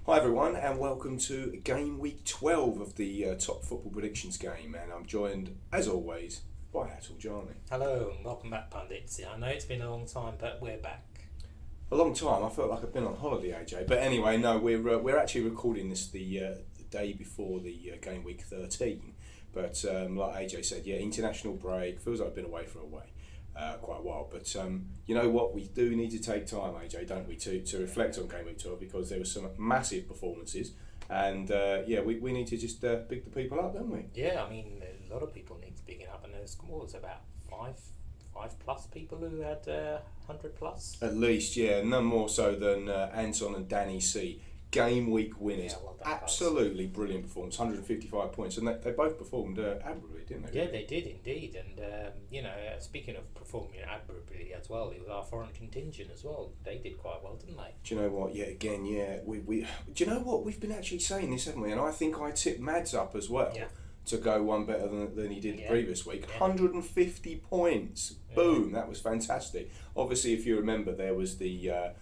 Hi everyone, and welcome to game week 12 of the Top Football Predictions game, and I'm joined, as always, by Atul Jani. Hello and welcome back, pundits. I know it's been a long time, but we're back. A long time. I felt like I've been on holiday, AJ. But anyway, no, we're actually recording this the day before the game week 13. But like AJ said, yeah, international break. Feels like I've been away for quite a while. But you know what? We do need to take time, AJ, don't we, to reflect on game week 12 because there were some massive performances. And we need to just big the people up, don't we? Yeah, I mean, a lot of people need to big it up, and there's about five plus people who had 100 plus. At least, yeah, none more so than Anton and Danny C. Game week winners. Yeah, well done, absolutely brilliant performance, 155 points, and they both performed admirably, didn't they? Yeah, they did indeed, and speaking of performing admirably as well, it was our foreign contingent as well. They did quite well, didn't they? Do you know what? Yeah, again, yeah. We do you know what? We've been actually saying this, haven't we? And I think I tipped Mads up as well. Yeah. To go one better than he did the previous week. Yeah. 150 points. Boom, that was fantastic. Obviously, if you remember, there was the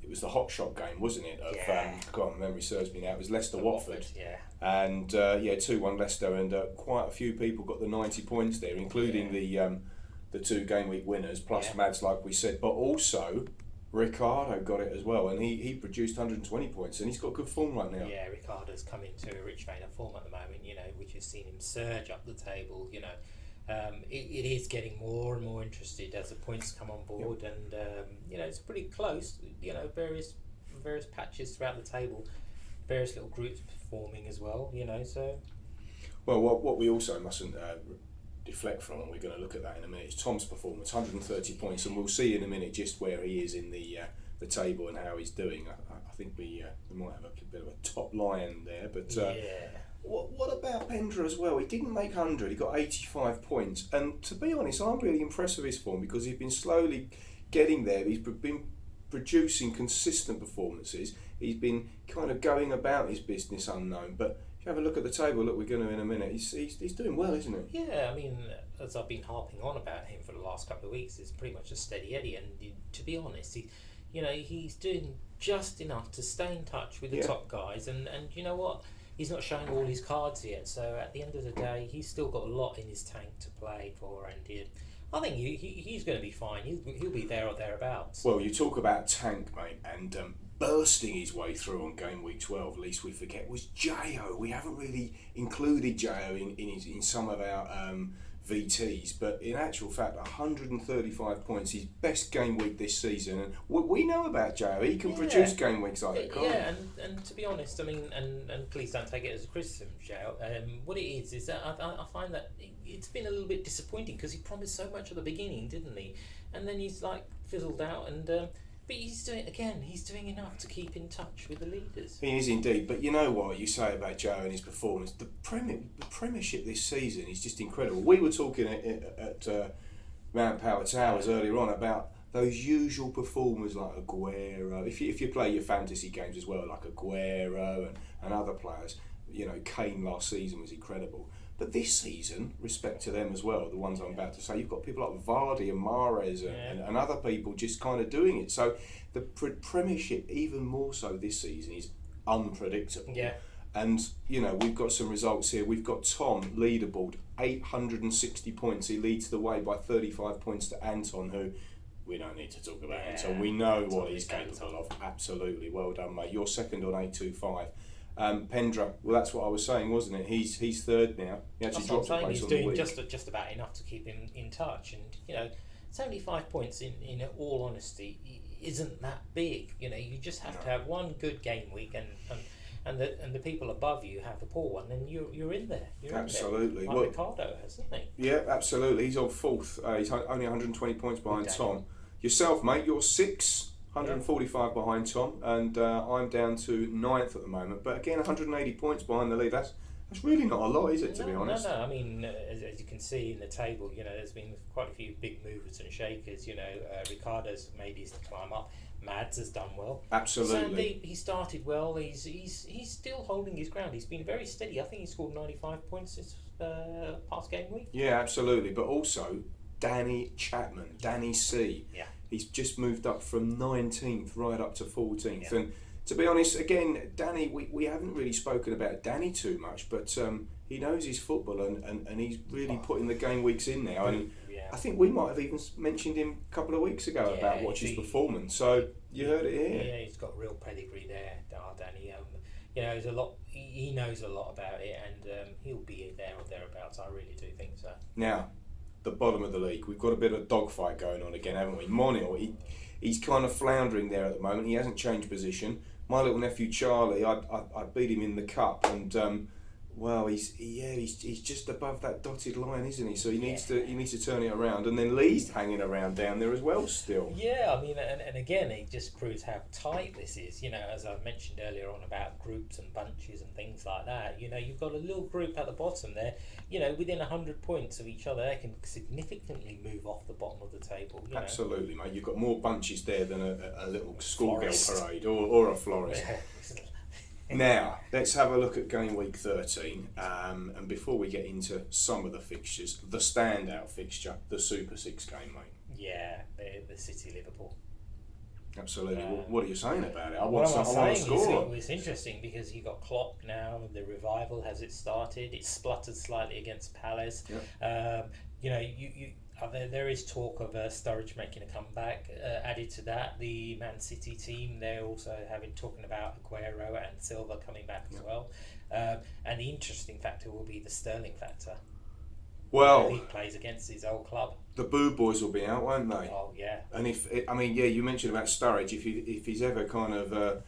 it was the hot shot game, wasn't it? Of God, memory serves me now. It was Leicester Watford. Yeah. And 2-1 Leicester, and quite a few people got the 90 points there, including the two game week winners, plus Mads, like we said, but also Ricardo got it as well, and he produced 120 points, and he's got good form right now. Yeah, Ricardo's come into a rich vein of form at the moment, which has seen him surge up the table, it is getting more and more interested as the points come on board, and it's pretty close, various patches throughout the table, various little groups performing as well, so... Well, what we also mustn't deflect from, and we're going to look at that in a minute, is Tom's performance, 130 points, and we'll see in a minute just where he is in the table and how he's doing. I think we might have a bit of a top lion there, but what about Pendra as well? He didn't make 100, he got 85 points, and to be honest, I'm really impressed with his form because he's been slowly getting there. He's been producing consistent performances. He's been kind of going about his business unknown, but if you have a look at the table, we're going to in a minute, he's doing well, isn't he? Yeah, I mean, as I've been harping on about him for the last couple of weeks, it's pretty much a steady Eddie, and to be honest, he's doing just enough to stay in touch with the top guys, and you know what? He's not showing all his cards yet, so at the end of the day, he's still got a lot in his tank to play for, and I think he's going to be fine. He'll be there or thereabouts. Well, you talk about tank, mate, and bursting his way through on game week 12, least we forget, was Jo. We haven't really included Jo in some of our VTs, but in actual fact, 135 points, his best game week this season, and we know about Jo. He can produce game weeks like that, can't he? And to be honest, I mean, and please don't take it as a criticism, Jo. What it is that I find that it's been a little bit disappointing because he promised so much at the beginning, didn't he? And then he's like fizzled out, and but he's doing enough to keep in touch with the leaders. He is indeed, but you know what you say about Jo and his performance. The Premiership this season is just incredible. We were talking at Mount Power Towers earlier on about those usual performers like Aguero. If you play your fantasy games as well, like Aguero and other players, Kane last season was incredible. But this season, respect to them as well, the ones I'm about to say, you've got people like Vardy and Mahrez and other people just kind of doing it. So the Premiership, even more so this season, is unpredictable. Yeah. And, we've got some results here. We've got Tom, leaderboard, 860 points. He leads the way by 35 points to Anton, who we don't need to talk about Anton. We know what he's capable of. Absolutely. Well done, mate. You're second on 825. Pendra, well, that's what I was saying, wasn't it? He's third now. He actually dropped a place on the week. He's doing just about enough to keep him in touch, and 75 points in all honesty isn't that big. You just have to have one good game week, and the people above you have the poor one, then you're in there. Absolutely. Like Ricardo, hasn't he? Yeah, absolutely. He's on fourth. He's only 120 points behind Tom. Yourself, mate, you're 6. 145 behind Tom, and I'm down to 9th at the moment. But again, 180 points behind the lead. That's really not a lot, is it, to be honest? No. I mean, as you can see in the table, there's been quite a few big movers and shakers. Ricardo's made his climb up. Mads has done well. Absolutely. Sandeep, he started well. He's still holding his ground. He's been very steady. I think he scored 95 points this past game week. Yeah, absolutely. But also, Danny Chapman, Danny C. Yeah. He's just moved up from 19th right up to 14th. Yeah. And to be honest, again, Danny, we haven't really spoken about Danny too much, but he knows his football and he's really putting the game weeks in now. And I think we might have even mentioned him a couple of weeks ago about watch his performance. So you heard it here. Yeah, he's got real pedigree there, Danny. There's a lot. He knows a lot about it, and he'll be there or thereabouts. I really do think so. Now, the bottom of the league, we've got a bit of dogfight going on again, haven't we? Monil, he's kind of floundering there at the moment. He hasn't changed position. My little nephew Charlie, I beat him in the cup, and he's just above that dotted line, isn't he? So he needs to turn it around. And then Lee's hanging around down there as well still. Yeah, I mean, and again, it just proves how tight this is. As I mentioned earlier on about groups and bunches and things like that. You've got a little group at the bottom there. Within 100 points of each other, they can significantly move off the bottom of the table. Absolutely, mate. You've got more bunches there than a little schoolgirl parade or a florist. Now, let's have a look at game week 13. And before we get into some of the fixtures, the standout fixture, the Super 6 game, mate. Yeah, the City-Liverpool. Absolutely. What are you saying about it? I want to score. It's interesting because you've got Klopp now. The revival has started. It spluttered slightly against Palace. Yep. There is talk of Sturridge making a comeback. Added to that, the Man City team, they're also talking about Aguero and Silva coming back as well. And the interesting factor will be the Sterling factor. Well, he plays against his old club. The Boo Boys will be out, won't they? Oh yeah. And you mentioned about Sturridge. If he's ever kind of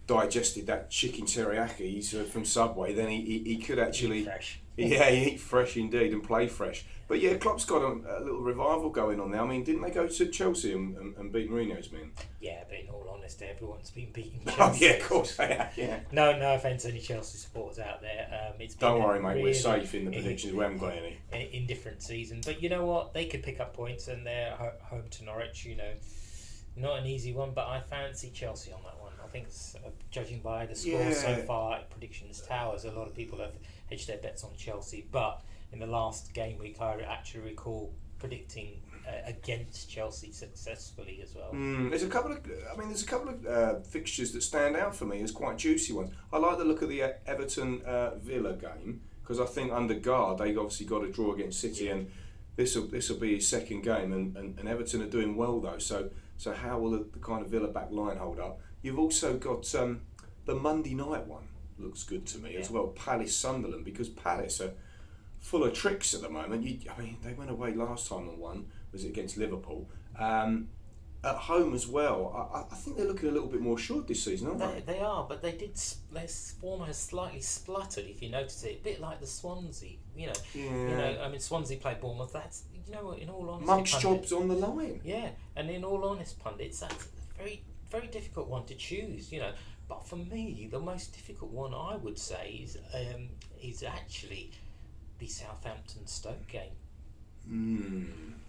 digested that chicken teriyaki from Subway, then he could actually eat fresh. Yeah, he eat fresh indeed and play fresh. But yeah, Klopp's got a little revival going on now. I mean, didn't they go to Chelsea and beat Mourinho's men? Yeah, but in all honesty, everyone's been beating Chelsea. Oh yeah, of course they have. Yeah. No offence to any Chelsea supporters out there. Don't worry, mate. We're safe in the predictions. We haven't got any. Indifferent season, but you know what? They could pick up points, and they're home to Norwich. Not an easy one, but I fancy Chelsea on that one. I think, judging by the score so far, predictions towers. A lot of people have hedged their bets on Chelsea, but in the last game week, I actually recall predicting against Chelsea successfully as well. There's a couple of fixtures that stand out for me as quite juicy ones. I like the look of the Everton Villa game because I think under guard they obviously got a draw against City, and this will be his second game, and Everton are doing well though. So how will the kind of Villa back line hold up? You've also got the Monday night one looks good to me as well. Palace Sunderland, because Palace are full of tricks at the moment. They went away last time and won. Was it against Liverpool? At home as well. I think they're looking a little bit more short this season, aren't they? They are, but their form has slightly spluttered. If you notice it, a bit like the Swansea. Swansea played Bournemouth. That's in all honesty, Monk's job's on the line. Yeah, and in all honest, pundits, that's a very, very difficult one to choose. But for me, the most difficult one I would say is actually the Southampton Stoke game.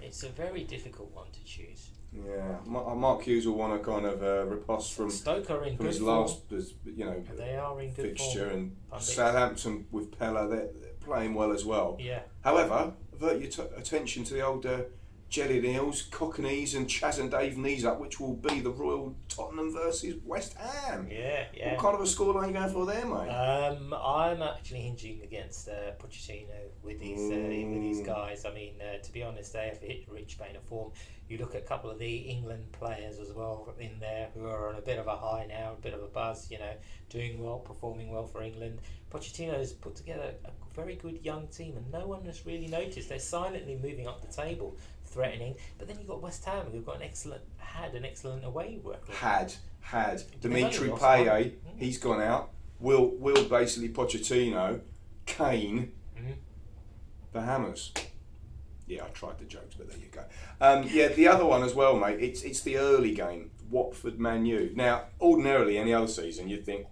It's a very difficult one to choose. Yeah, Mark Hughes will want to kind of riposte from Stoke are in from good his form. last, They are in good fixture, form. and Southampton with Pella, they're playing well as well. Yeah. However, avert your attention to the old Jelly Neils, Cockneys and Chaz and Dave knees up, which will be the Royal Tottenham versus West Ham. Yeah. What kind of a scoreline are you going for there, mate? I'm actually hinging against Pochettino with these guys. I mean, to be honest, they have hit rich vein of form. You look at a couple of the England players as well in there who are on a bit of a high now, a bit of a buzz, doing well, performing well for England. Pochettino's put together a very good young team, and no one has really noticed. They're silently moving up the table, threatening. But then you've got West Ham, who've got an excellent away record. Had Dimitri Payet, he's gone out. Will basically Pochettino, Kane, the Hammers. Yeah, I tried the jokes, but there you go. The other one as well, mate. It's the early game, Watford Man U. Now, ordinarily, any other season, you'd think,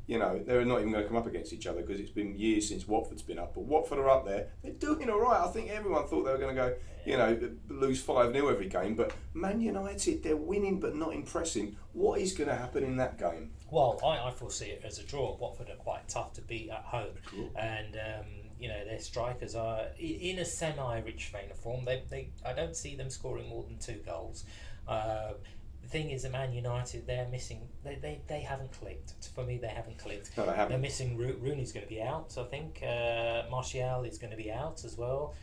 they're not even going to come up against each other because it's been years since Watford's been up. But Watford are up there. They're doing all right. I think everyone thought they were going to go, lose 5-0 every game. But Man United, they're winning but not impressing. What is going to happen in that game? Well, I foresee it as a draw. Watford are quite tough to beat at home, and their strikers are in a semi-rich vein of form. I don't see them scoring more than 2 goals. the thing is, that Man United, they're missing. They haven't clicked. For me, they haven't clicked. No, they haven't. They're missing. Rooney's going to be out. I think Martial is going to be out as well.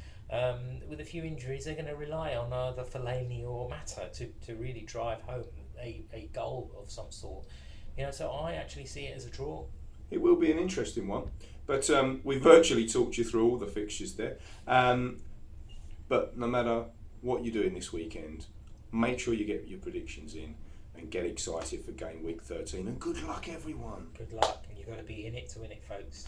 With a few injuries, they're going to rely on either Fellaini or Mata to really drive home a goal of some sort. So I actually see it as a draw. It will be an interesting one, but we virtually talked you through all the fixtures there. But no matter what you're doing this weekend, make sure you get your predictions in and get excited for game week 13. And good luck, everyone. Good luck, and you've got to be in it to win it, folks.